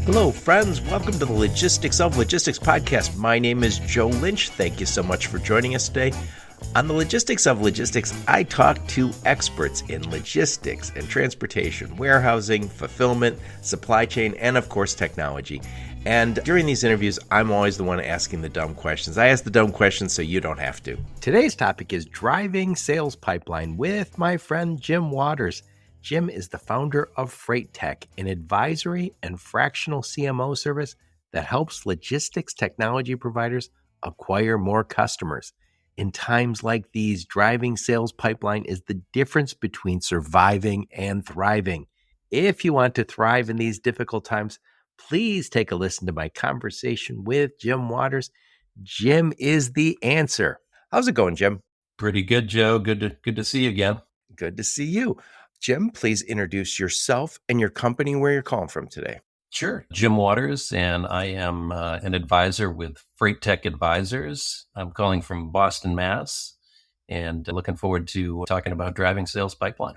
Hello, friends. Welcome to the Logistics of Logistics podcast. My name is Joe Lynch. Thank you so much for joining us today. On the Logistics of Logistics, I talk to experts in logistics and transportation, warehousing, fulfillment, supply chain, and of course, technology. And during these interviews, I'm always the one asking the dumb questions. I ask the dumb questions so you don't have to. Today's topic is driving sales pipeline with my friend Jim Waters. Jim is the founder of FreighTech, an advisory and fractional CMO service that helps logistics technology providers acquire more customers. In times like these, driving sales pipeline is the difference between surviving and thriving. If you want to thrive in these difficult times, please take a listen to my conversation with Jim Waters. Jim is the answer. How's it going, Jim? Pretty good, Joe. Good to see you again. Good to see you. Jim, please introduce yourself and your company, where you're calling from today. Sure. Jim Waters, and I am an advisor with FreighTech Advisors. I'm calling from Boston, Mass, and looking forward to talking about driving sales pipeline.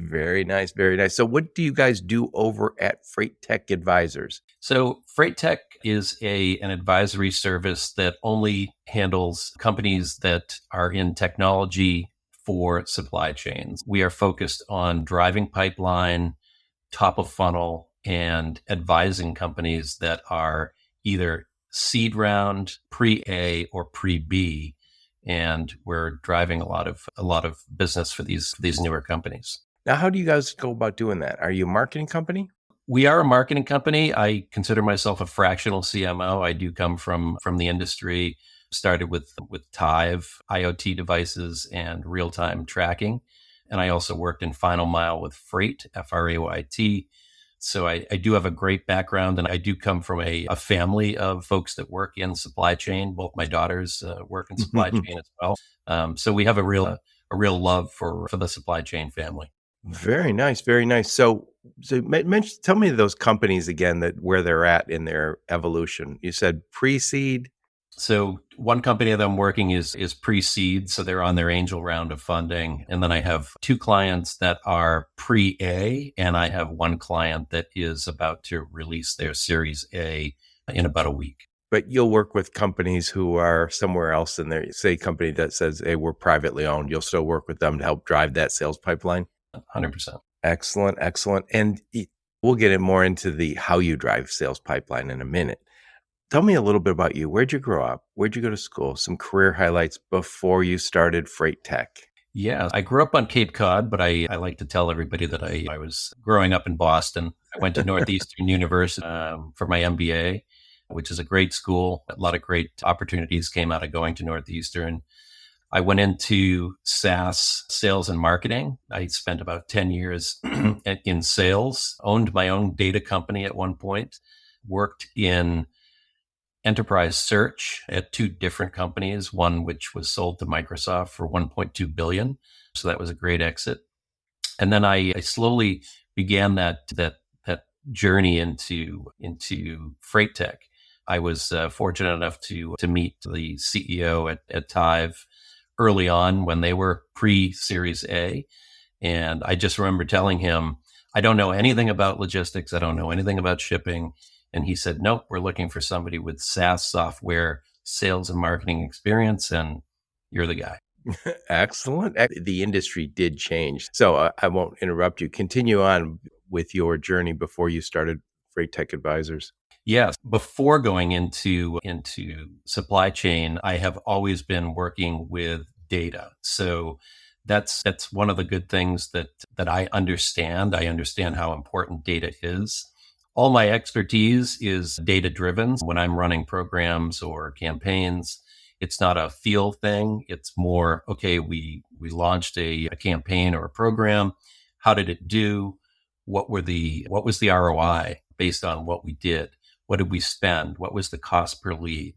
Very nice, very nice. So what do you guys do over at FreighTech Advisors? So FreighTech is an advisory service that only handles companies that are in technology for supply chains. We are focused on driving pipeline, top of funnel, and advising companies that are either seed round, pre-A, or pre-B, and we're driving a lot of business for these newer companies. Now, how do you guys go about doing that? Are you a marketing company? We are a marketing company. I consider myself a fractional CMO. I do come from the industry. Started with Tive, IoT devices, and real-time tracking, and I also worked in final mile with FRAYT, FRAYT. So I do have a great background, and I do come from a family of folks that work in supply chain. Both my daughters work in supply chain as well. So we have a real love for the supply chain family. Very nice, very nice. So tell me those companies again where they're at in their evolution. You said pre-seed. So one company that I'm working is pre-seed, so they're on their angel round of funding. And then I have two clients that are pre-A, and I have one client that is about to release their Series A in about a week. But you'll work with companies who are somewhere else in there, say a company that says, hey, we're privately owned. You'll still work with them to help drive that sales pipeline? 100%. Excellent, excellent. And we'll get more into how you drive sales pipeline in a minute. Tell me a little bit about you. Where'd you grow up? Where'd you go to school? Some career highlights before you started FreighTech. Yeah, I grew up on Cape Cod, but I like to tell everybody that I was growing up in Boston. I went to Northeastern University for my MBA, which is a great school. A lot of great opportunities came out of going to Northeastern. I went into SaaS, sales and marketing. I spent about 10 years in sales, owned my own data company at one point, worked in enterprise search at two different companies, one which was sold to Microsoft for $1.2 billion. So that was a great exit. And then I slowly began that journey into FreighTech. I was fortunate enough to meet the CEO at Tive early on when they were pre-Series A. And I just remember telling him, I don't know anything about logistics. I don't know anything about shipping. And he said, nope, we're looking for somebody with SaaS software, sales and marketing experience, and you're the guy. Excellent. The industry did change. So I won't interrupt you. Continue on with your journey before you started FreighTech Advisors. Yes. Before going into supply chain, I have always been working with data. So that's one of the good things that I understand. I understand how important data is. All my expertise is data driven. When I'm running programs or campaigns, it's not a feel thing. It's more, okay, we launched a campaign or a program. How did it do? What was the ROI based on what we did? What did we spend? What was the cost per lead?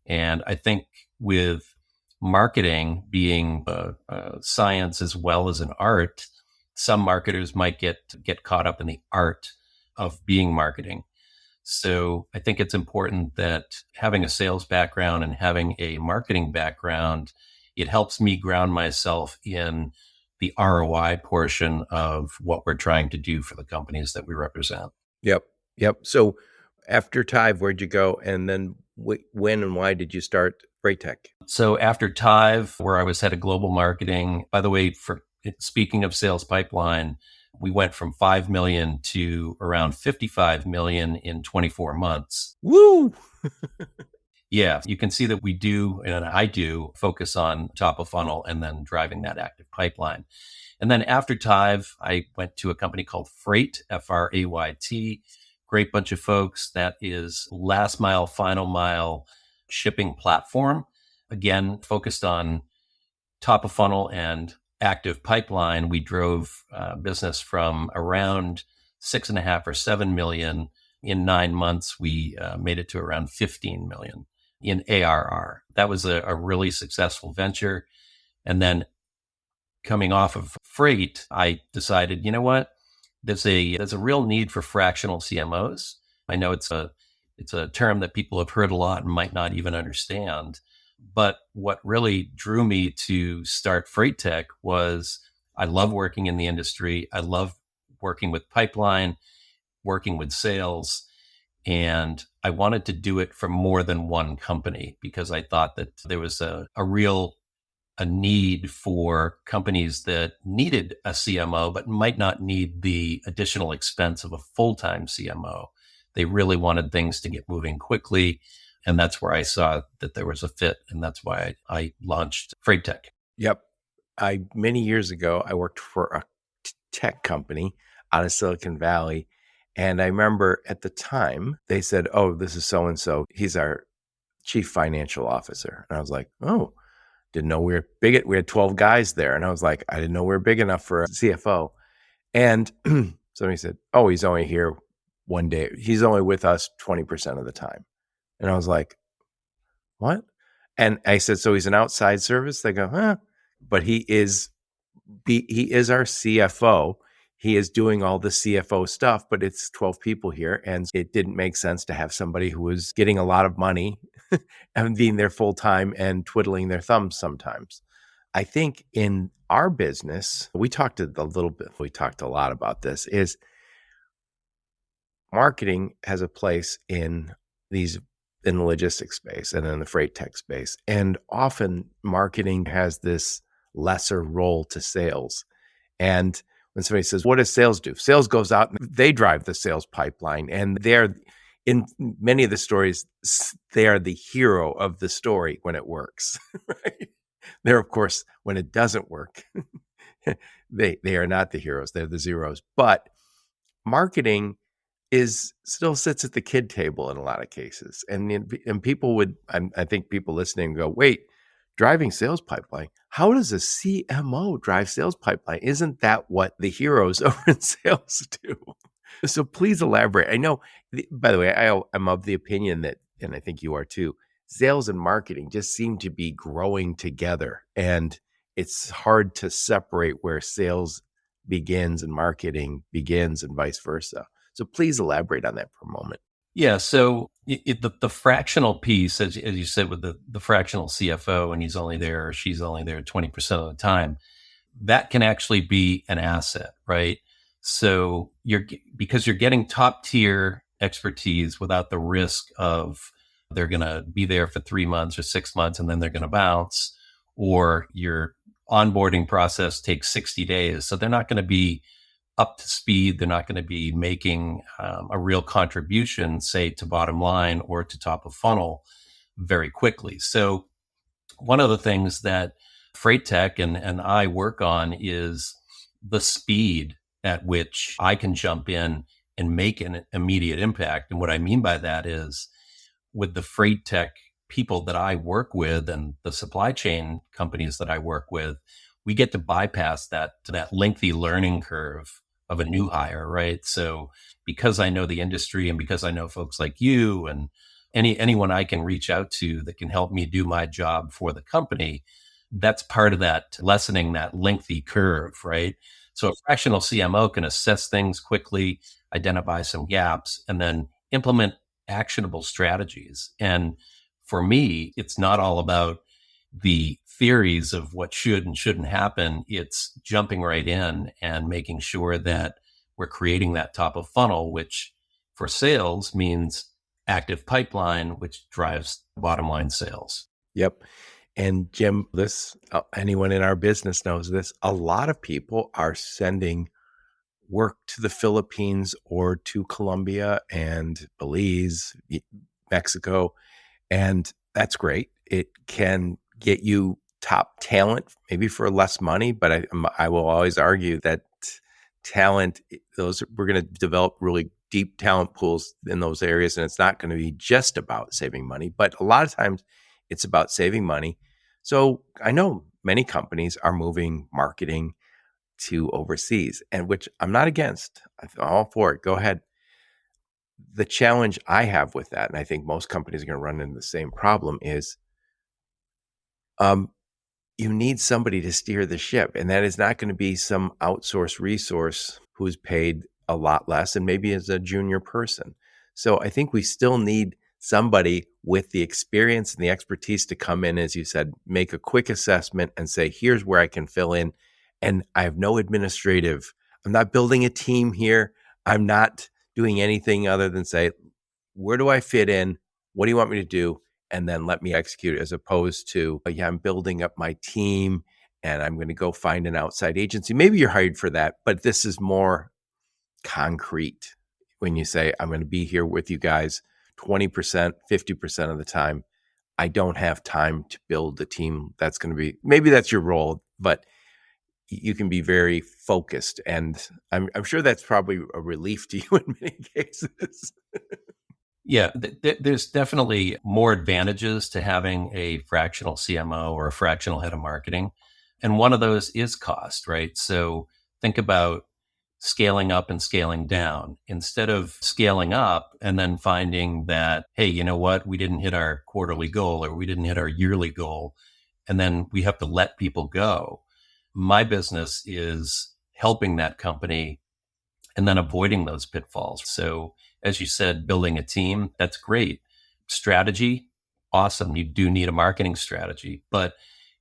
And I think with marketing being a science as well as an art, some marketers might get caught up in the art of being marketing. So I think it's important that having a sales background and having a marketing background, it helps me ground myself in the ROI portion of what we're trying to do for the companies that we represent. Yep. So After Tive, where'd you go? And then when and why did you start FreighTech? So after Tive, where I was head of global marketing, by the way, for speaking of sales pipeline, we went from 5 million to around 55 million in 24 months. Woo! Yeah, you can see that we do, and I do, focus on top of funnel and then driving that active pipeline. And then after Tive, I went to a company called FRAYT, FRAYT. Great bunch of folks. That is last mile, final mile shipping platform. Again, focused on top of funnel and active pipeline. We drove business from around 6.5 or 7 million. In 9 months, we made it to around 15 million in ARR. That was a really successful venture. And then coming off of FRAYT, I decided, you know what? There's a real need for fractional CMOs. I know it's a term that people have heard a lot and might not even understand. But what really drew me to start FreighTech was I love working in the industry. I love working with pipeline, working with sales. And I wanted to do it for more than one company because I thought that there was a real need for companies that needed a CMO, but might not need the additional expense of a full-time CMO. They really wanted things to get moving quickly. And that's where I saw that there was a fit. And that's why I launched FreighTech. Yep. Many years ago, I worked for a tech company out of Silicon Valley. And I remember at the time they said, oh, this is so-and-so. He's our chief financial officer. And I was like, oh, didn't know we were big. We had 12 guys there. And I was like, I didn't know we were big enough for a CFO. And somebody said, oh, he's only here one day. He's only with us 20% of the time. And I was like, what? And I said, so he's an outside service? They go, huh? But he is our CFO. He is doing all the CFO stuff, but it's 12 people here. And it didn't make sense to have somebody who was getting a lot of money and being there full time and twiddling their thumbs sometimes. I think in our business, we talked a lot about this, is marketing has a place in the logistics space and in the freight tech space. And often marketing has this lesser role to sales. And when somebody says, what does sales do? Sales goes out and they drive the sales pipeline. And they're, in many of the stories, they are the hero of the story when it works. Right? They're, of course, when it doesn't work, they are not the heroes. They're the zeros. But marketing still sits at the kid table in a lot of cases. And people would, I think people listening go, wait, driving sales pipeline. How does a CMO drive sales pipeline? Isn't that what the heroes over in sales do? So please elaborate. I know, by the way, I'm of the opinion that, and I think you are too, sales and marketing just seem to be growing together. And it's hard to separate where sales begins and marketing begins and vice versa. So please elaborate on that for a moment. Yeah. So the fractional piece, as you said, with the fractional CFO, and he's only there or she's only there 20% of the time, that can actually be an asset, right? So because you're getting top tier expertise without the risk of they're going to be there for 3 months or 6 months and then they're going to bounce, or your onboarding process takes 60 days. So they're not going to be up to speed. They're not going to be making a real contribution, say, to bottom line or to top of funnel very quickly. So one of the things that FreighTech and I work on is the speed at which I can jump in and make an immediate impact. And what I mean by that is with the FreighTech people that I work with and the supply chain companies that I work with, we get to bypass that lengthy learning curve of a new hire, right? So because I know the industry and because I know folks like you and anyone I can reach out to that can help me do my job for the company, that's part of that lessening that lengthy curve, right? So a fractional CMO can assess things quickly, identify some gaps, and then implement actionable strategies. And for me, it's not all about the theories of what should and shouldn't happen. It's jumping right in and making sure that we're creating that top of funnel, which for sales means active pipeline, which drives bottom line sales. Yep. And Jim, anyone in our business knows this. A lot of people are sending work to the Philippines or to Colombia and Belize, Mexico, and that's great. It can get you top talent, maybe for less money, but I will always argue that talent, we're going to develop really deep talent pools in those areas, and it's not going to be just about saving money, but a lot of times it's about saving money. So I know many companies are moving marketing to overseas, and which I'm not against. I'm all for it. Go ahead. The challenge I have with that, and I think most companies are going to run into the same problem, is you need somebody to steer the ship, and that is not going to be some outsourced resource who's paid a lot less and maybe is a junior person. So I think we still need somebody with the experience and the expertise to come in, as you said, make a quick assessment and say, here's where I can fill in. And I have no administrative, I'm not building a team here. I'm not doing anything other than say, where do I fit in? What do you want me to do? And then let me execute it, as opposed to, I'm building up my team and I'm going to go find an outside agency. Maybe you're hired for that, but this is more concrete when you say, I'm going to be here with you guys 20%, 50% of the time. I don't have time to build the team. That's going to be, maybe that's your role, but you can be very focused. And I'm sure that's probably a relief to you in many cases. Yeah, there's definitely more advantages to having a fractional CMO or a fractional head of marketing. And one of those is cost, right? So think about scaling up and scaling down. Instead of scaling up and then finding that, hey, you know what, we didn't hit our quarterly goal or we didn't hit our yearly goal, and then we have to let people go. My business is helping that company and then avoiding those pitfalls. So as you said, building a team, that's great. Strategy, awesome. You do need a marketing strategy. But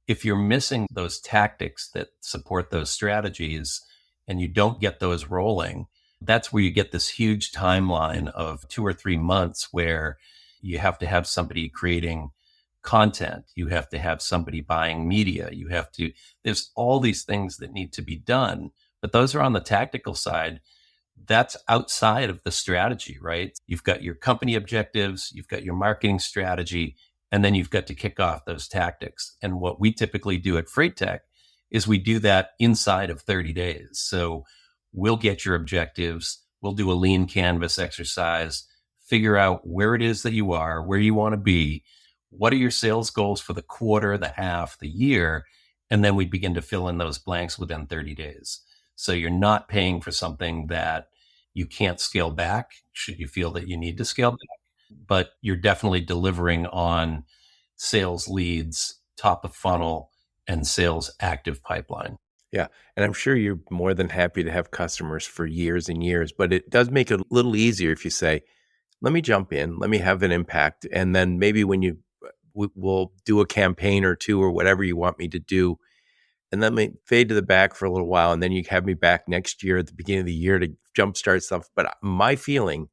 if you're missing those tactics that support those strategies and you don't get those rolling, that's where you get this huge timeline of 2 or 3 months where you have to have somebody creating content. You have to have somebody buying media. There's all these things that need to be done, but those are on the tactical side. That's outside of the strategy, right? You've got your company objectives, you've got your marketing strategy, and then you've got to kick off those tactics. And what we typically do at FreighTech is we do that inside of 30 days. So we'll get your objectives, we'll do a lean canvas exercise, figure out where it is that you are, where you want to be, what are your sales goals for the quarter, the half, the year, and then we begin to fill in those blanks within 30 days. So you're not paying for something that you can't scale back should you feel that you need to scale back, but you're definitely delivering on sales leads, top of funnel, and sales active pipeline. Yeah. And I'm sure you're more than happy to have customers for years and years, but it does make it a little easier if you say, let me jump in, let me have an impact. And then maybe when we'll do a campaign or two or whatever you want me to do, and then we fade to the back for a little while. And then you have me back next year at the beginning of the year to jumpstart stuff. But my feeling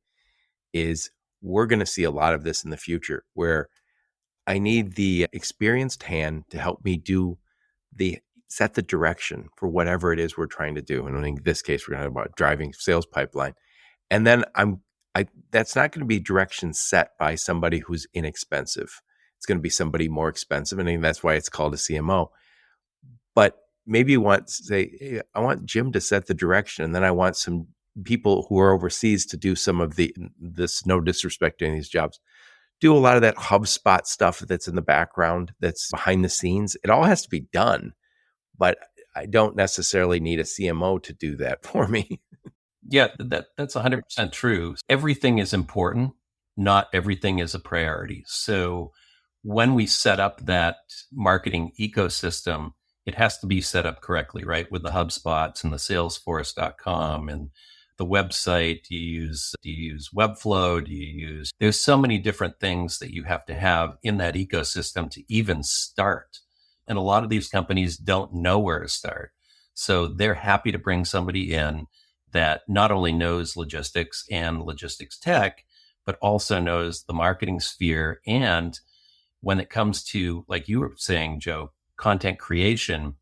is we're going to see a lot of this in the future, where I need the experienced hand to help me set the direction for whatever it is we're trying to do. And in this case, we're going to talk about driving sales pipeline. And then that's not going to be direction set by somebody who's inexpensive. It's going to be somebody more expensive. And I think that's why it's called a CMO. But maybe you want to say, hey, I want Jim to set the direction, and then I want some people who are overseas to do some of this, no disrespect to any of these jobs, do a lot of that HubSpot stuff that's in the background, that's behind the scenes. It all has to be done, but I don't necessarily need a CMO to do that for me. Yeah, that's 100% true. Everything is important. Not everything is a priority. So when we set up that marketing ecosystem, it has to be set up correctly, right? With the HubSpots and the Salesforce.com and the website. Do you use Webflow? There's so many different things that you have to have in that ecosystem to even start. And a lot of these companies don't know where to start. So they're happy to bring somebody in that not only knows logistics and logistics tech, but also knows the marketing sphere. And when it comes to, like you were saying, Joe, content creation,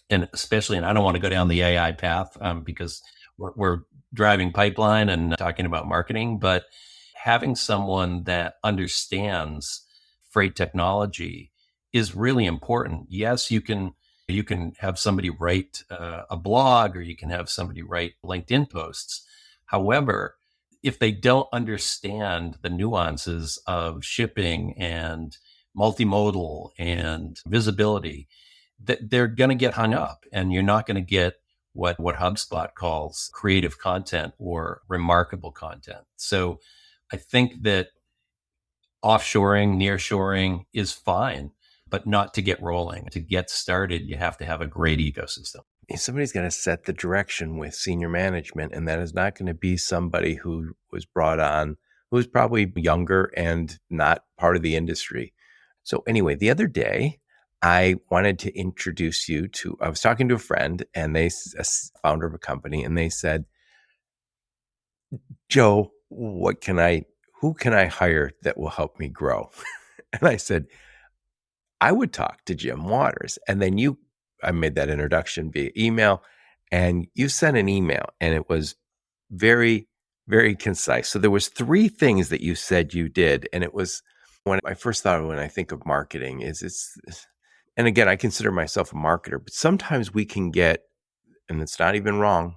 and especially, and I don't want to go down the AI path because we're driving pipeline and talking about marketing, but having someone that understands freight technology is really important. Yes, you can have somebody write a blog, or you can have somebody write LinkedIn posts. However, if they don't understand the nuances of shipping and multimodal and visibility, that they're going to get hung up, and you're not going to get what HubSpot calls creative content or remarkable content. So I think that offshoring, nearshoring is fine, but not to get rolling. To get started, you have to have a great ecosystem. Somebody's going to set the direction with senior management, and that is not going to be somebody who was brought on, who's probably younger and not part of the industry. So anyway, the other day, I wanted to introduce you to, I was talking to a friend, and a founder of a company, and they said, Joe, who can I hire that will help me grow? And I said, I would talk to Jim Waters. And then I made that introduction via email, and you sent an email, and it was very, very concise. So there was 3 things that you said you did. And it was, when I first thought of, when I think of marketing, and again, I consider myself a marketer, but sometimes we can get, and it's not even wrong,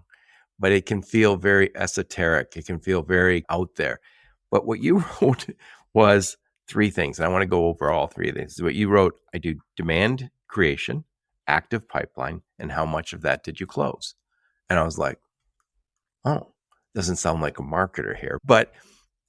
but it can feel very esoteric. It can feel very out there. But what you wrote was 3 things. And I want to go over all 3 of these. What you wrote: I do demand creation, active pipeline, and how much of that did you close? And I was like, oh, doesn't sound like a marketer here. But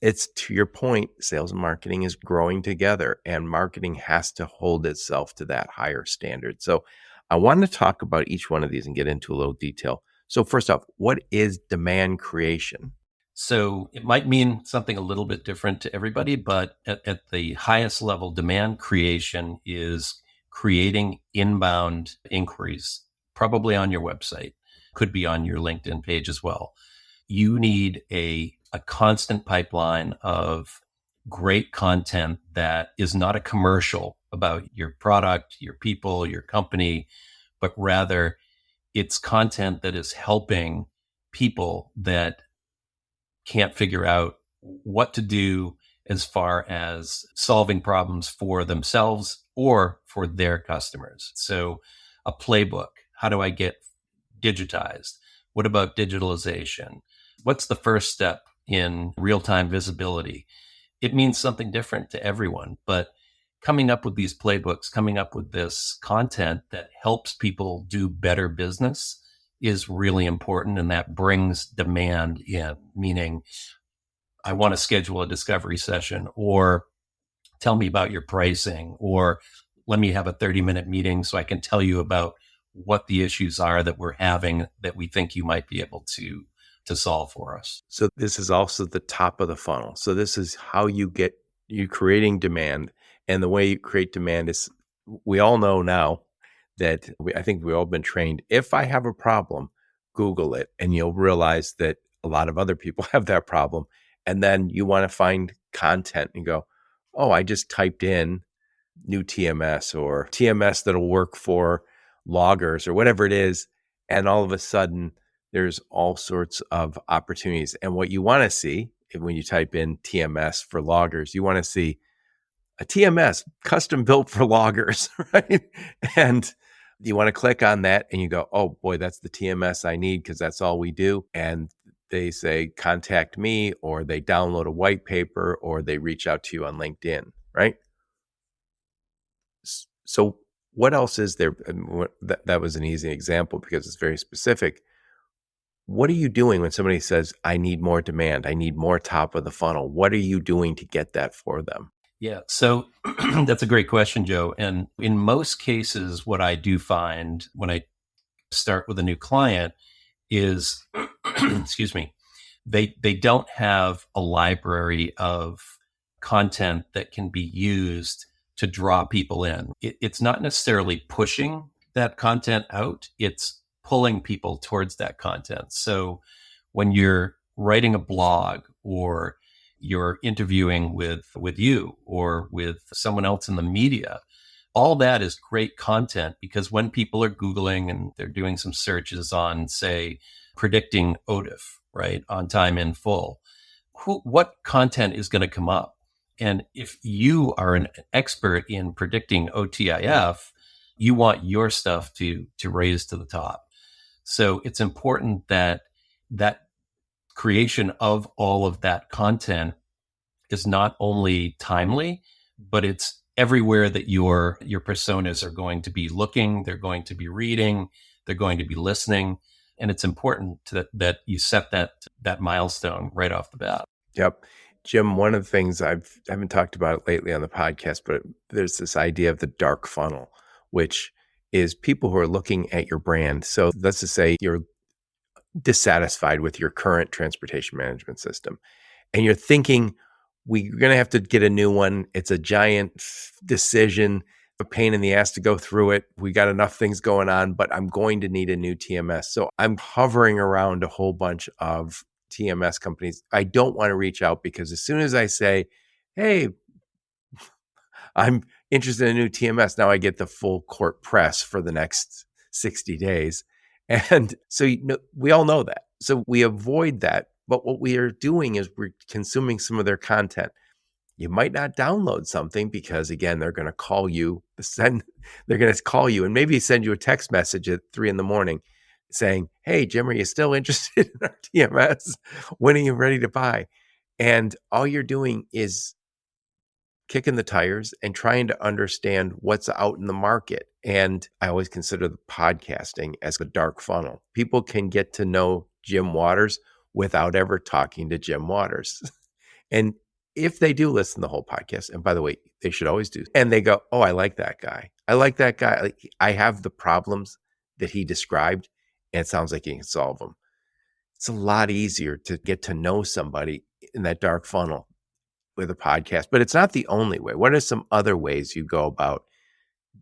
it's, to your point, sales and marketing is growing together, and marketing has to hold itself to that higher standard. So I want to talk about each one of these and get into a little detail. So first off, what is demand creation? So it might mean something a little bit different to everybody, but at the highest level, demand creation is creating inbound inquiries, probably on your website, could be on your LinkedIn page as well. You need a constant pipeline of great content that is not a commercial about your product, your people, your company, but rather it's content that is helping people that can't figure out what to do as far as solving problems for themselves or for their customers. So a playbook: how do I get digitized? What about digitalization? What's the first step in real-time visibility? It means something different to everyone, but coming up with these playbooks, coming up with this content that helps people do better business is really important. And that brings demand in, meaning I want to schedule a discovery session, or tell me about your pricing, or let me have a 30-minute meeting so I can tell you about what the issues are that we're having that we think you might be able to solve for us. So this is also the top of the funnel. So this is how you creating demand. And the way you create demand is, we all know now that I think we've all been trained. If I have a problem, Google it, and you'll realize that a lot of other people have that problem. And then you want to find content and go, oh, I just typed in new TMS, or TMS that'll work for loggers, or whatever it is. And all of a sudden, there's all sorts of opportunities. And what you want to see when you type in TMS for loggers, you want to see a TMS custom built for loggers, right? And you want to click on that, and you go, oh boy, that's the TMS I need, because that's all we do. And they say, contact me, or they download a white paper, or they reach out to you on LinkedIn, right? So what else is there? That was an easy example because it's very specific. What are you doing when somebody says, I need more demand, I need more top of the funnel? What are you doing to get that for them? Yeah, so that's a great question, Joe. And in most cases, what I do find when I start with a new client is, excuse me, they don't have a library of content that can be used to draw people in. It's not necessarily pushing that content out, it's pulling people towards that content. So when you're writing a blog, or you're interviewing with you or with someone else in the media. All that is great content because when people are Googling and they're doing some searches on, say, predicting OTIF, right, on time in full, what content is going to come up? And if you are an expert in predicting OTIF, you want your stuff to raise to the top. So it's important that that creation of all of that content is not only timely, but it's everywhere that your personas are going to be looking, they're going to be reading, they're going to be listening. And it's important that you set that milestone right off the bat. Yep. Jim, one of the things I haven't talked about it lately on the podcast, but there's this idea of the dark funnel, which is people who are looking at your brand. So let's just say you're dissatisfied with your current transportation management system and you're thinking, we're going to have to get a new one. It's a giant decision, a pain in the ass to go through it. We got enough things going on, but I'm going to need a new TMS. So I'm hovering around a whole bunch of TMS companies. I don't want to reach out because as soon as I say, hey, I'm interested in a new TMS, now I get the full court press for the next 60 days. And so we all know that. So we avoid that. But what we are doing is we're consuming some of their content. You might not download something because, again, they're going to call you, they're going to call you and maybe send you a text message at 3 a.m. saying, hey, Jim, are you still interested in our TMS? When are you ready to buy? And all you're doing is kicking the tires and trying to understand what's out in the market. And I always consider the podcasting as a dark funnel. People can get to know Jim Waters without ever talking to Jim Waters. And if they do listen to the whole podcast, and by the way, they should always do, and they go, oh, I like that guy. I like that guy. Like, I have the problems that he described, and it sounds like he can solve them. It's a lot easier to get to know somebody in that dark funnel with a podcast, but it's not the only way. What are some other ways you go about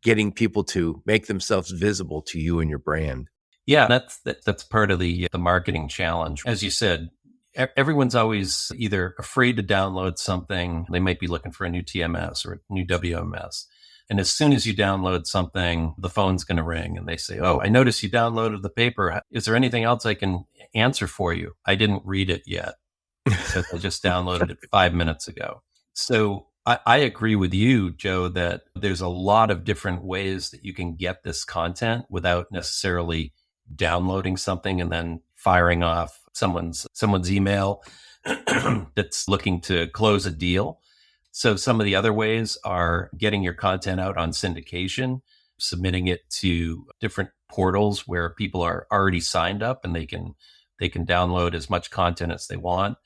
getting people to make themselves visible to you and your brand? Yeah, that's part of the marketing challenge. As you said, everyone's always either afraid to download something. They might be looking for a new TMS or a new WMS. And as soon as you download something, the phone's going to ring and they say, oh, I noticed you downloaded the paper. Is there anything else I can answer for you? I didn't read it yet because I just downloaded it 5 minutes ago. So I agree with you, Joe, that there's a lot of different ways that you can get this content without necessarily downloading something and then firing off someone's email that's looking to close a deal. So some of the other ways are getting your content out on syndication, submitting it to different portals where people are already signed up and they can download as much content as they want.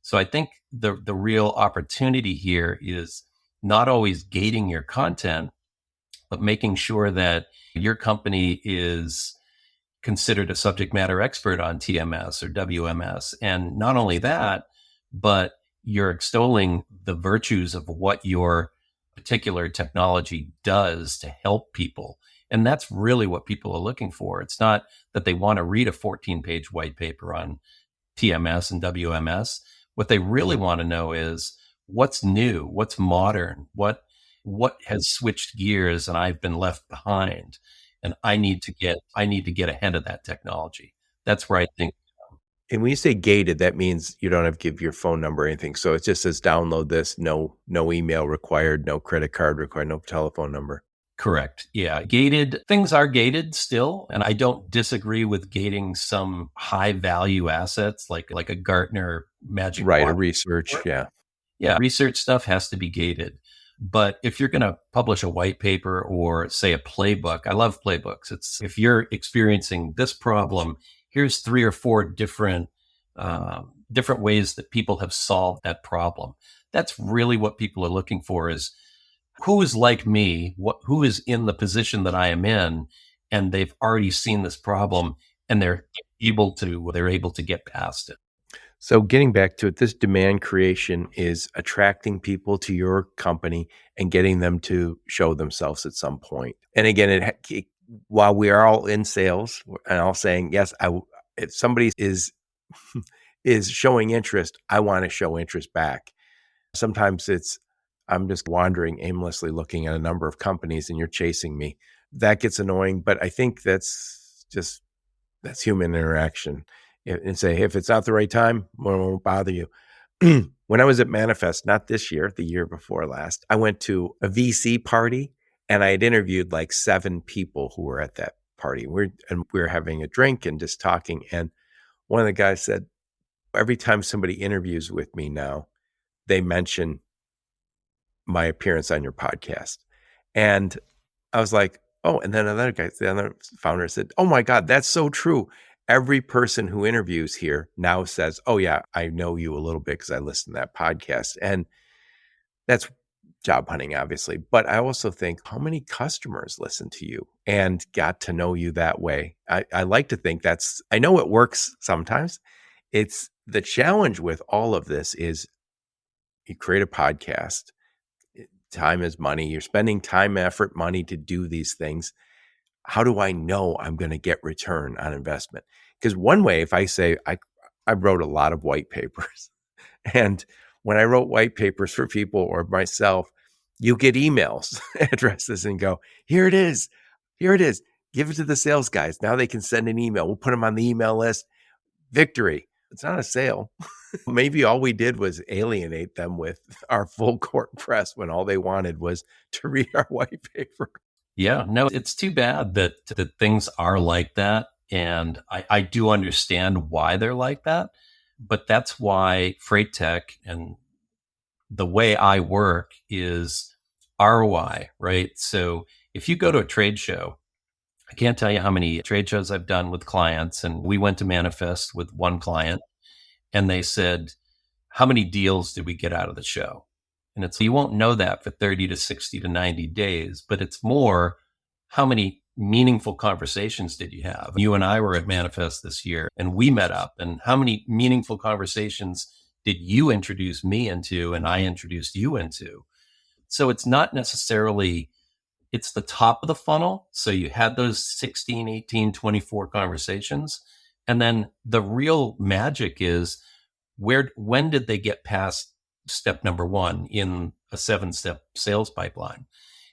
So I think the real opportunity here is not always gating your content, but making sure that your company is considered a subject matter expert on TMS or WMS. And not only that, but you're extolling the virtues of what your particular technology does to help people. And that's really what people are looking for. It's not that they want to read a 14-page white paper on TMS and WMS. What they really want to know is what's new, what's modern, what has switched gears and I've been left behind. And I need to get ahead of that technology. That's where I think. And when you say gated, that means you don't have to give your phone number or anything. So it just says download this, no email required, no credit card required, no telephone number. Correct. Yeah. Gated. Things are gated still. And I don't disagree with gating some high value assets like a Gartner Magic Right. Quadrant. A research. Yeah. Yeah. Research stuff has to be gated. But if you're going to publish a white paper or say a playbook, I love playbooks. It's if you're experiencing this problem, here's 3 or 4 different ways that people have solved that problem. That's really what people are looking for is who is like me, who is in the position that I am in, and they've already seen this problem and they're able to get past it. So getting back to it, this demand creation is attracting people to your company and getting them to show themselves at some point. And again, while we are all in sales and all saying, yes, if somebody is showing interest, I want to show interest back. Sometimes I'm just wandering aimlessly looking at a number of companies and you're chasing me. That gets annoying, but I think that's human interaction. And say, hey, if it's not the right time, I won't bother you. When I was at Manifest, not this year, the year before last, I went to a VC party and I had interviewed like 7 people who were at that party. We were having a drink and just talking. And one of the guys said, every time somebody interviews with me now, they mention my appearance on your podcast. And I was like, oh, and then the other founder said, oh my God, that's so true. Every person who interviews here now says, oh yeah, I know you a little bit because I listened to that podcast. And that's job hunting, obviously. But I also think, how many customers listen to you and got to know you that way? I like to think I know it works sometimes. It's the challenge with all of this is you create a podcast. Time is money. You're spending time, effort, money to do these things. How do I know I'm going to get return on investment? Because one way, if I say I wrote a lot of white papers, and when I wrote white papers for people or myself, you get emails addresses and go, here it is. Here it is. Give it to the sales guys. Now they can send an email. We'll put them on the email list. Victory. It's not a sale. Maybe all we did was alienate them with our full court press when all they wanted was to read our white paper. Yeah, no, it's too bad that things are like that. And I do understand why they're like that. But that's why FreighTech and the way I work is ROI, right? So if you go to a trade show, I can't tell you how many trade shows I've done with clients. And we went to Manifest with one client and they said, how many deals did we get out of the show? And you won't know that for 30 to 60 to 90 days, but it's more, how many meaningful conversations did you have? You and I were at Manifest this year and we met up, and how many meaningful conversations did you introduce me into and I introduced you into? So it's not necessarily, it's the top of the funnel. So you had those 16, 18, 24 conversations. And then the real magic is when did they get past step number 1 in a 7-step sales pipeline?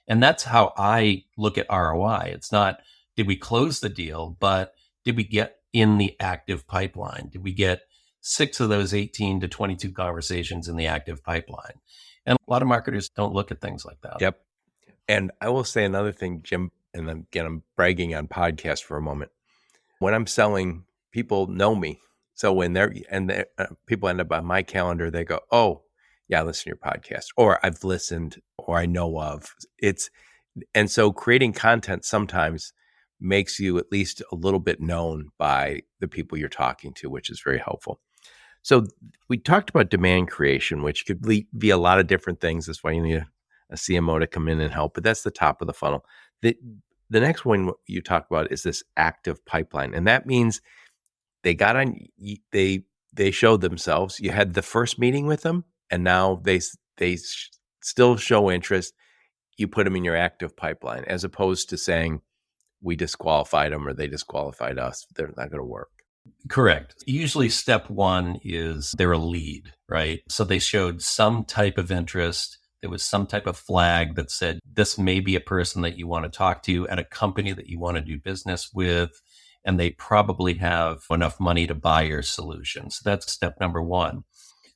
And that's how I look at ROI. It's not, did we close the deal, but did we get in the active pipeline? Did we get 6 of those 18 to 22 conversations in the active pipeline? And a lot of marketers don't look at things like that. Yep. And I will say another thing, Jim, and again, I'm bragging on podcasts for a moment. When I'm selling, people know me. So when people end up on my calendar, they go, oh, yeah, I listen to your podcast, or I've listened, or I know of. And so creating content sometimes makes you at least a little bit known by the people you're talking to, which is very helpful. So we talked about demand creation, which could be a lot of different things. That's why you need a CMO to come in and help, but that's the top of the funnel. The next one you talk about is this active pipeline. And that means they got on, they showed themselves. You had the first meeting with them, and now they still show interest. You put them in your active pipeline, as opposed to saying we disqualified them or they disqualified us. They're not going to work. Correct. Usually step 1 is they're a lead, right? So they showed some type of interest. There was some type of flag that said, this may be a person that you want to talk to at a company that you want to do business with. And they probably have enough money to buy your solution. So that's step number 1.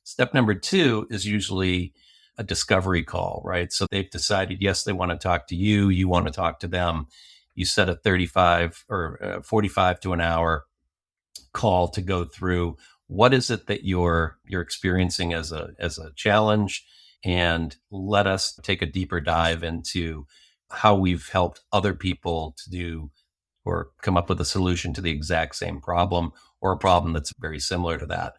Step number 2 is usually a discovery call, right? So they've decided, yes, they want to talk to you. You want to talk to them. You set a 35 or 45 to an hour call to go through what is it that you're experiencing as a challenge, and let us take a deeper dive into how we've helped other people to do or come up with a solution to the exact same problem or a problem that's very similar to that.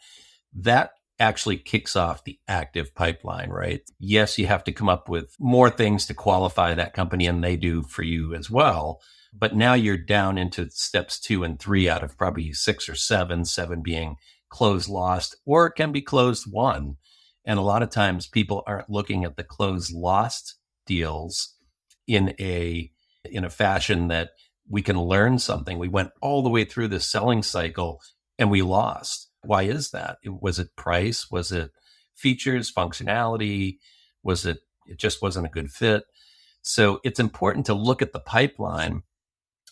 That actually kicks off the active pipeline, right? Yes, you have to come up with more things to qualify that company, and they do for you as well. But now you're down into steps 2 and 3 out of probably 6 or 7 being closed lost, or it can be closed won. And a lot of times people aren't looking at the closed lost deals in a fashion that we can learn something. We went all the way through the selling cycle and we lost. Why is that? Was it price? Was it features, functionality? It just wasn't a good fit? So it's important to look at the pipeline,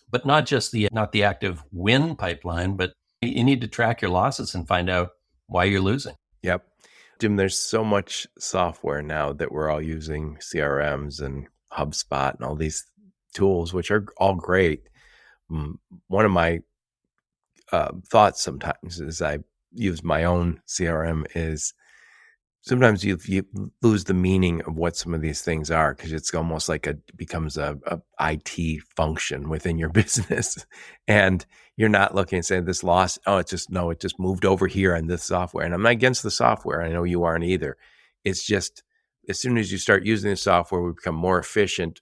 but not the active win pipeline, but you need to track your losses and find out why you're losing. Yep. Jim, there's so much software now that we're all using, CRMs and HubSpot and all these tools, which are all great. One of my thoughts sometimes as I use my own CRM is sometimes you lose the meaning of what some of these things are, because it's almost like it becomes a IT function within your business, and you're not looking and saying this loss. Oh, it just moved over here on this software. And I'm not against the software. I know you aren't either. It's just as soon as you start using the software, we become more efficient,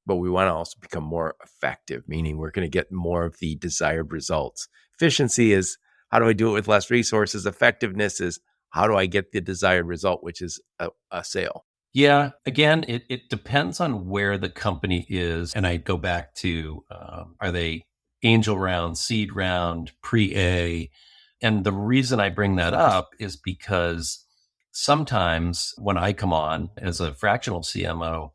but we want to also become more effective, meaning we're going to get more of the desired results. Efficiency is how do I do it with less resources? Effectiveness is how do I get the desired result, which is a sale? Yeah. Again, it depends on where the company is. And I go back to, are they angel round, seed round, pre-A? And the reason I bring that up is because sometimes when I come on as a fractional CMO,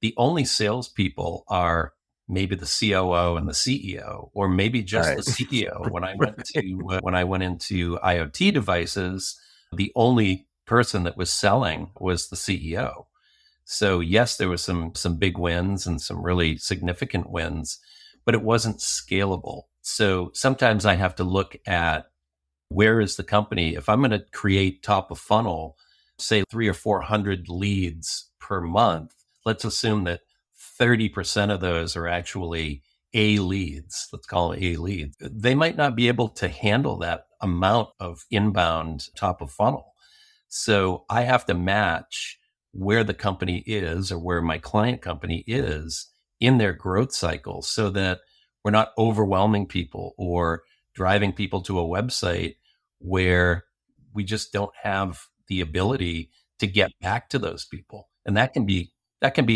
the only salespeople are maybe the COO and the CEO, or maybe just Right. the CEO. When I went into IoT devices, the only person that was selling was the CEO. So yes, there was some big wins and some really significant wins, but it wasn't scalable. So sometimes I have to look at where is the company. If I'm going to create top of funnel, say 300 or 400 leads per month, let's assume that 30% of those are actually A leads. Let's call it A leads. They might not be able to handle that amount of inbound top of funnel. So I have to match where the company is, or where my client company is in their growth cycle, so that we're not overwhelming people or driving people to a website where we just don't have the ability to get back to those people. And that can be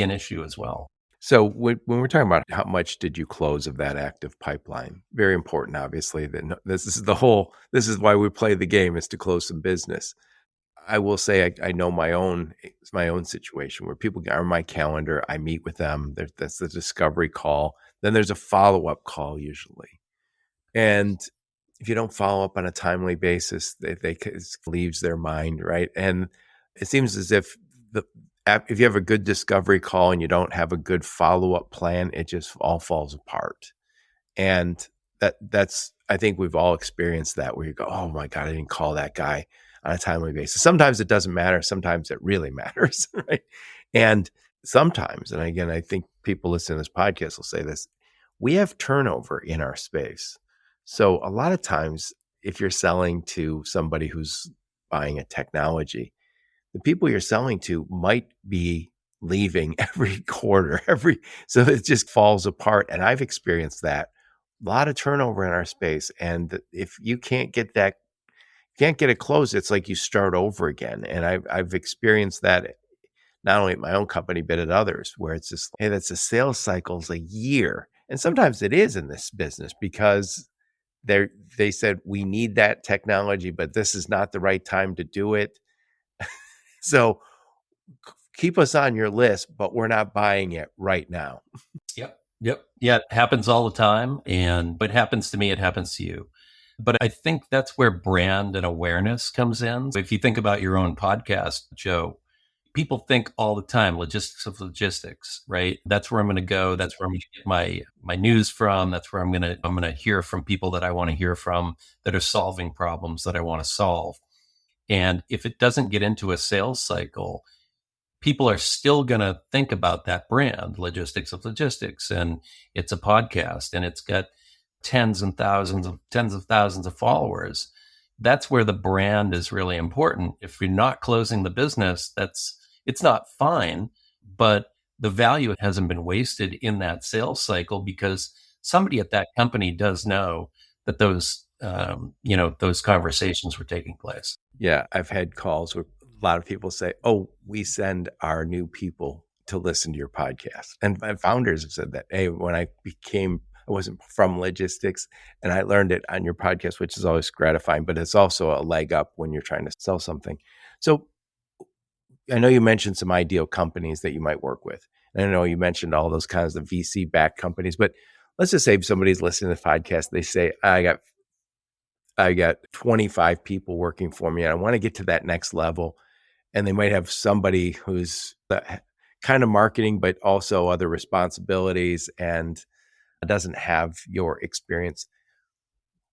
an issue as well. So when we're talking about how much did you close of that active pipeline, very important, obviously, that this is why we play the game, is to close some business. I will say I know my own situation where people are on my calendar. I meet with them. That's the discovery call. Then there's a follow-up call usually. And if you don't follow up on a timely basis, it leaves their mind, right? And it seems as if if you have a good discovery call and you don't have a good follow-up plan, it just all falls apart. And that's I think we've all experienced that, where you go, oh my God, I didn't call that guy on a timely basis. Sometimes it doesn't matter. Sometimes it really matters, right? And sometimes, and again, I think people listening to this podcast will say this, we have turnover in our space. So a lot of times, if you're selling to somebody who's buying a technology, the people you're selling to might be leaving every quarter, so it just falls apart. And I've experienced that. A lot of turnover in our space. And if you can't get it closed, it's like you start over again. And I've experienced that not only at my own company, but at others, where it's just, hey, that's a sales cycle's a year. And sometimes it is in this business, because they said, we need that technology, but this is not the right time to do it. So keep us on your list, but we're not buying it right now. Yep. Yeah, it happens all the time. And it happens to me, it happens to you. But I think that's where brand and awareness comes in. If you think about your own podcast, Joe, people think all the time, logistics of logistics, right? That's where I'm going to go. That's where I'm going to get my news from. That's where I'm going to hear from people that I want to hear from, that are solving problems that I want to solve. And if it doesn't get into a sales cycle, people are still going to think about that brand, logistics of logistics, and it's a podcast and it's got tens of thousands of followers. That's where the brand is really important. If you're not closing the business, it's not fine, but the value hasn't been wasted in that sales cycle, because somebody at that company does know that those conversations were taking place. Yeah, I've had calls where a lot of people say, oh, we send our new people to listen to your podcast. And my founders have said that, hey, when I wasn't from logistics and I learned it on your podcast, which is always gratifying, but it's also a leg up when you're trying to sell something. So I know you mentioned some ideal companies that you might work with. And I know you mentioned all those kinds of VC-backed companies, but let's just say if somebody's listening to the podcast, they say, I got 25 people working for me and I want to get to that next level. And they might have somebody who's kind of marketing, but also other responsibilities and doesn't have your experience.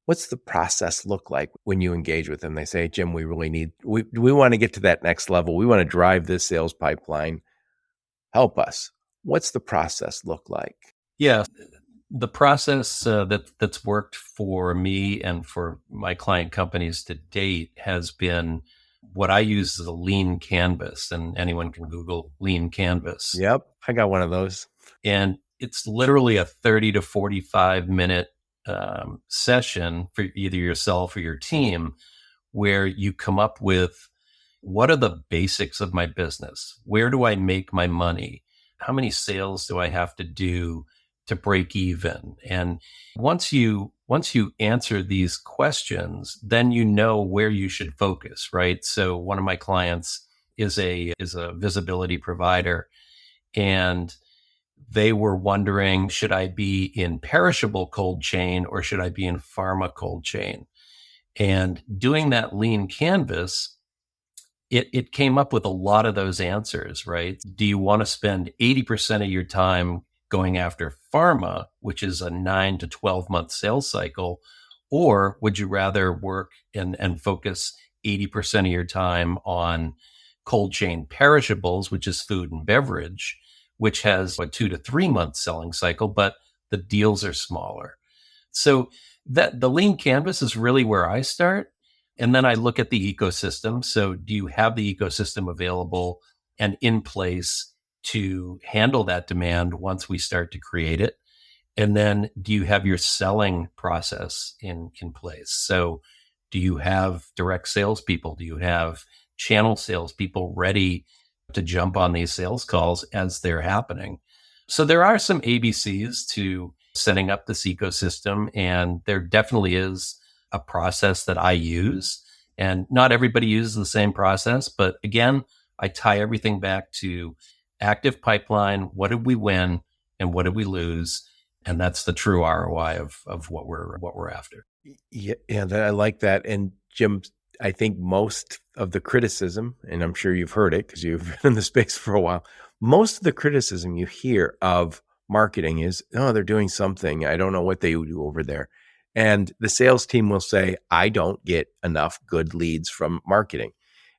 What's the process look like when you engage with them? They say, Jim, we want to get to that next level. We want to drive this sales pipeline. Help us. What's the process look like? Yeah, the process that's worked for me and for my client companies to date has been what I use as a lean canvas, and anyone can Google lean canvas. Yep, I got one of those. And it's literally a 30 to 45 minute session for either yourself or your team, where you come up with, what are the basics of my business? Where do I make my money? How many sales do I have to do to break even? And once you answer these questions, then you know where you should focus, right? So one of my clients is a visibility provider, and they were wondering, should I be in perishable cold chain or should I be in pharma cold chain? And doing that lean canvas, it came up with a lot of those answers, right? Do you want to spend 80% of your time going after pharma, which is a 9 to 12 month sales cycle, or would you rather work and focus 80% of your time on cold chain perishables, which is food and beverage, which has a 2 to 3 month selling cycle, but the deals are smaller? So that the lean canvas is really where I start. And then I look at the ecosystem. So do you have the ecosystem available and in place to handle that demand once we start to create it? And then do you have your selling process in place? So do you have direct salespeople? Do you have channel salespeople ready to jump on these sales calls as they're happening? So there are some ABCs to setting up this ecosystem, and there definitely is a process that I use. And not everybody uses the same process, but again, I tie everything back to active pipeline. What did we win and what did we lose? And that's the true ROI of what we're after. Yeah, I like that. And Jim, I think most of the criticism, and I'm sure you've heard it because you've been in the space for a while, most of the criticism you hear of marketing is, oh, they're doing something. I don't know what they do over there. And the sales team will say, I don't get enough good leads from marketing.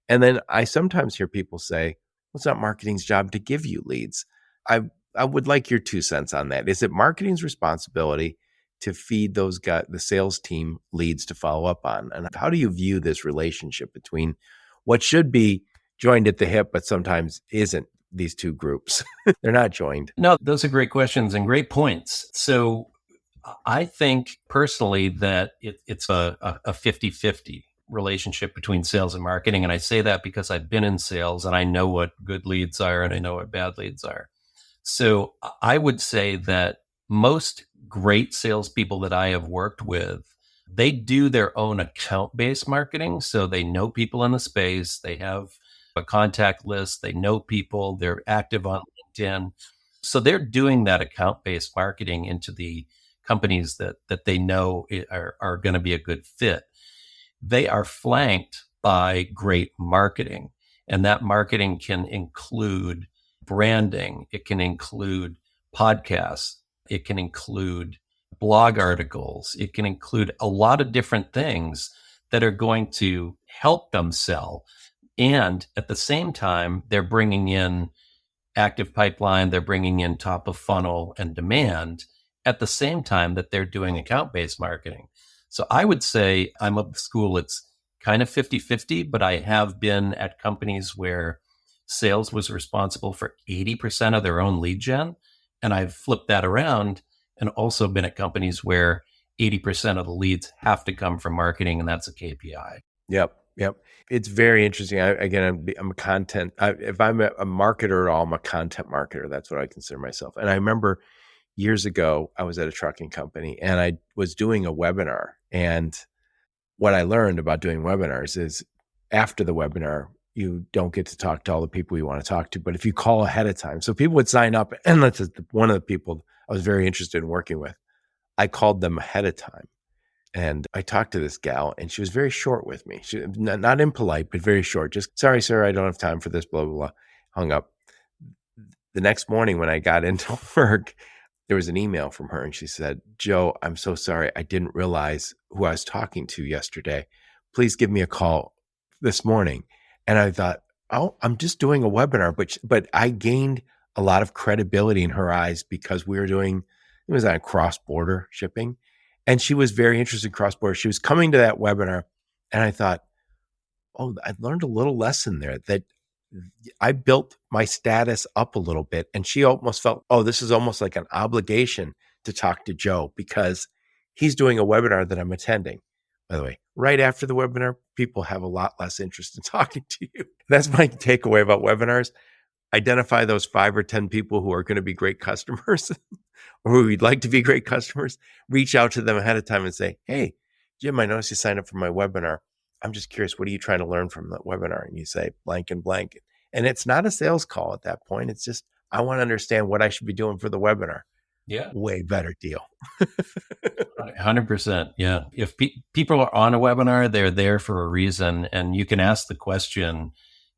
And then I sometimes hear people say, well, it's not marketing's job to give you leads. I would like your 2 cents on that. Is it marketing's responsibility to feed those guys, the sales team, leads to follow up on? And how do you view this relationship between what should be joined at the hip, but sometimes isn't, these two groups? They're not joined. No, those are great questions and great points. So I think personally that it's a 50-50 relationship between sales and marketing. And I say that because I've been in sales and I know what good leads are and I know what bad leads are. So I would say that most great salespeople that I have worked with, they do their own account-based marketing. So they know people in the space, they have a contact list, they know people, they're active on LinkedIn. So they're doing that account-based marketing into the companies that they know are going to be a good fit. They are flanked by great marketing, and that marketing can include branding. It can include podcasts. It can include blog articles. It can include a lot of different things that are going to help them sell. And at the same time, they're bringing in active pipeline, they're bringing in top of funnel and demand at the same time that they're doing account-based marketing. So I would say I'm of the school, it's kind of 50-50, but I have been at companies where sales was responsible for 80% of their own lead gen. And I've flipped that around and also been at companies where 80% of the leads have to come from marketing, and that's a KPI. Yep. It's very interesting. I'm a content. If I'm a marketer at all, I'm a content marketer. That's what I consider myself. And I remember years ago, I was at a trucking company and I was doing a webinar. And what I learned about doing webinars is after the webinar, you don't get to talk to all the people you want to talk to. But if you call ahead of time, so people would sign up, and that's one of the people I was very interested in working with. I called them ahead of time, and I talked to this gal, and she was very short with me. She not impolite, but very short. Just, sorry, sir, I don't have time for this, blah, blah, blah. Hung up. The next morning when I got into work, there was an email from her, and she said, Joe, I'm so sorry. I didn't realize who I was talking to yesterday. Please give me a call this morning. And I thought, oh, I'm just doing a webinar, but I gained a lot of credibility in her eyes because we were doing, it was on cross-border shipping. And she was very interested in cross-border. She was coming to that webinar, and I thought, oh, I learned a little lesson there that I built my status up a little bit. And she almost felt, oh, this is almost like an obligation to talk to Joe because he's doing a webinar that I'm attending. By the way, right after the webinar, people have a lot less interest in talking to you. That's my takeaway about webinars. Identify those 5 or 10 people who are going to be great customers or who you'd like to be great customers. Reach out to them ahead of time and say, hey, Jim, I noticed you signed up for my webinar. I'm just curious, what are you trying to learn from that webinar? And you say blank and blank. And it's not a sales call at that point. It's just, I want to understand what I should be doing for the webinar. Yeah. Way better deal. 100%. Yeah. If people are on a webinar, they're there for a reason. And you can ask the question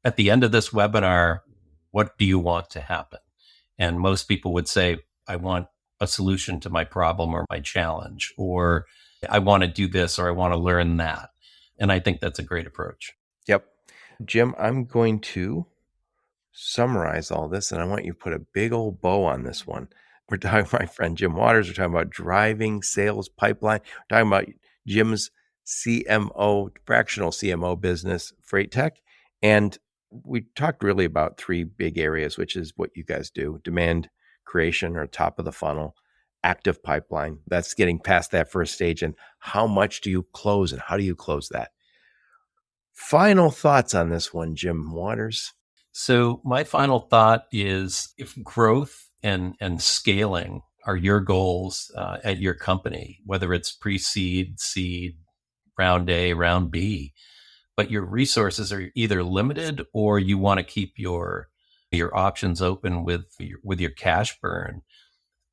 at the end of this webinar, what do you want to happen? And most people would say, I want a solution to my problem or my challenge, or I want to do this, or I want to learn that. And I think that's a great approach. Yep. Jim, I'm going to summarize all this, and I want you to put a big old bow on this one. We're talking about my friend Jim Waters. We're talking about driving sales pipeline. We're talking about Jim's CMO, fractional CMO business, FreighTech. And we talked really about 3 big areas, which is what you guys do: demand creation, or top of the funnel; active pipeline, that's getting past that first stage, and how much do you close and how do you close that? Final thoughts on this one, Jim Waters? So my final thought is, if growth and scaling are your goals at your company, whether it's pre-seed, seed, round A, round B, but your resources are either limited or you want to keep your options open with your cash burn,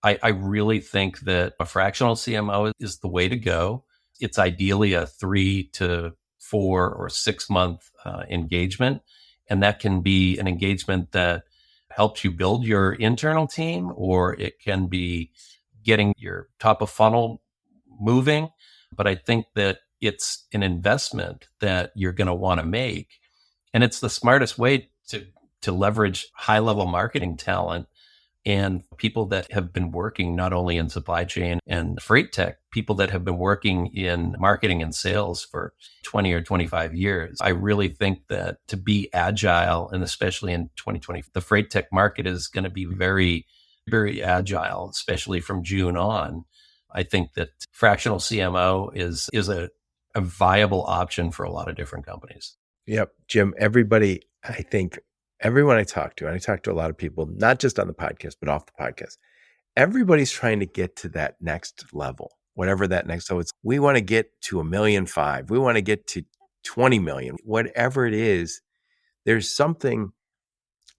I really think that a fractional CMO is the way to go. It's ideally a 3 to 4 or 6 month engagement. And that can be an engagement that helps you build your internal team, or it can be getting your top of funnel moving. But I think that it's an investment that you're going to want to make. And it's the smartest way to leverage high level marketing talent and people that have been working not only in supply chain and freight tech, people that have been working in marketing and sales for 20 or 25 years. I really think that to be agile, and especially in 2020, the freight tech market is going to be very, very agile, especially from June on. I think that fractional CMO is a viable option for a lot of different companies. Yep. Jim, everybody, I think everyone I talk to, and I talk to a lot of people, not just on the podcast, but off the podcast, everybody's trying to get to that next level, whatever that next. So we want to get to 1.5 million. We want to get to 20 million, whatever it is. There's something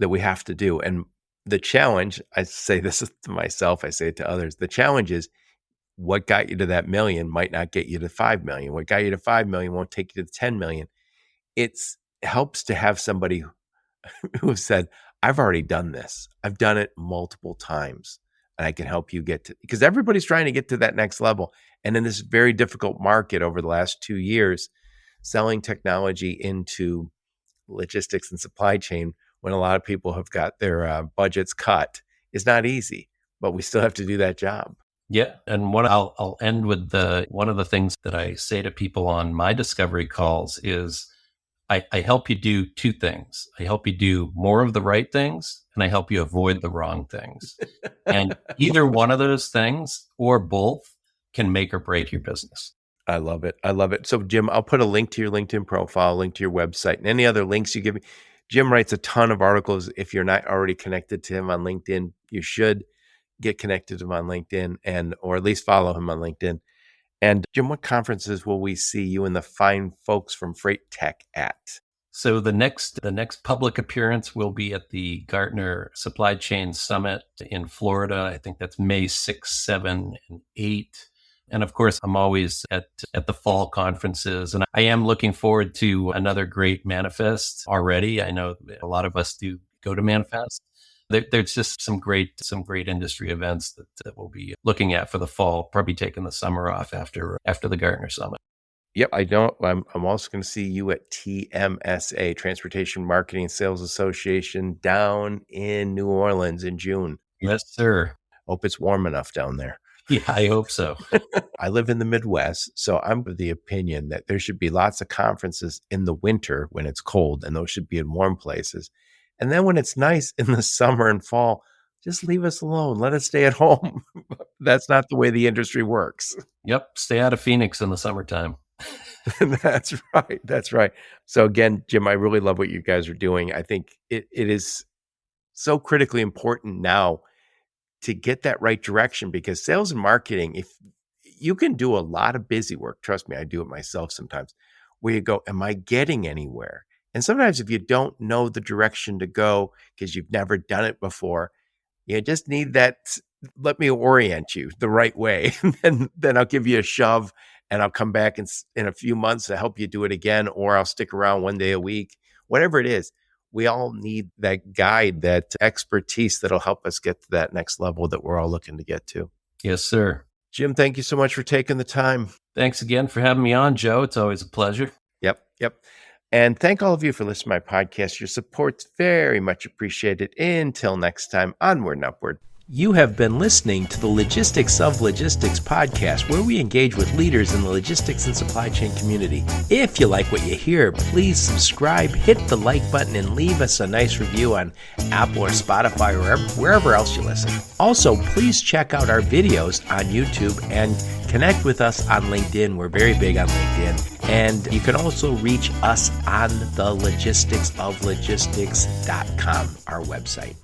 that we have to do. And the challenge, I say this to myself, I say it to others. The challenge is, what got you to that million might not get you to 5 million. What got you to 5 million won't take you to 10 million. It helps to have somebody who said, I've already done this. I've done it multiple times, and I can help you get to, because everybody's trying to get to that next level. And in this very difficult market over the last 2 years, selling technology into logistics and supply chain, when a lot of people have got their budgets cut, is not easy, but we still have to do that job. Yeah. And I'll end with one of the things that I say to people on my discovery calls is, I help you do 2 things. I help you do more of the right things, and I help you avoid the wrong things. And either one of those things or both can make or break your business. I love it. I love it. So Jim, I'll put a link to your LinkedIn profile, a link to your website, and any other links you give me. Jim writes a ton of articles. If you're not already connected to him on LinkedIn, you should get connected to him on LinkedIn, or at least follow him on LinkedIn. And Jim, what conferences will we see you and the fine folks from FreighTech at? So the next public appearance will be at the Gartner Supply Chain Summit in Florida. I think that's May 6, 7, and 8. And of course, I'm always at the fall conferences, and I am looking forward to another great Manifest already. I know a lot of us do go to Manifest. There's just some great industry events that we'll be looking at for the fall. Probably taking the summer off after the Gartner Summit. Yep, I'm also going to see you at TMSA, Transportation Marketing and Sales Association, down in New Orleans in June. Yes, sir. Hope it's warm enough down there. Yeah, I hope so. I live in the Midwest, so I'm of the opinion that there should be lots of conferences in the winter when it's cold, and those should be in warm places. And then when it's nice in the summer and fall, just leave us alone. Let us stay at home. That's not the way the industry works. Yep, stay out of Phoenix in the summertime. That's right. That's right. So again, Jim, I really love what you guys are doing. I think it is so critically important now to get that right direction, because sales and marketing, if you can do a lot of busy work, trust me, I do it myself sometimes, where you go, am I getting anywhere? And sometimes if you don't know the direction to go because you've never done it before, you just need that, let me orient you the right way. And then I'll give you a shove, and I'll come back in a few months to help you do it again, or I'll stick around one day a week, whatever it is. We all need that guide, that expertise that'll help us get to that next level that we're all looking to get to. Yes, sir. Jim, thank you so much for taking the time. Thanks again for having me on, Joe. It's always a pleasure. Yep. And thank all of you for listening to my podcast. Your support's very much appreciated. Until next time, onward and upward. You have been listening to the Logistics of Logistics podcast, where we engage with leaders in the logistics and supply chain community. If you like what you hear, please subscribe, hit the like button, and leave us a nice review on Apple or Spotify or wherever else you listen. Also, please check out our videos on YouTube and connect with us on LinkedIn. We're very big on LinkedIn. And you can also reach us on the logisticsoflogistics.com, our website.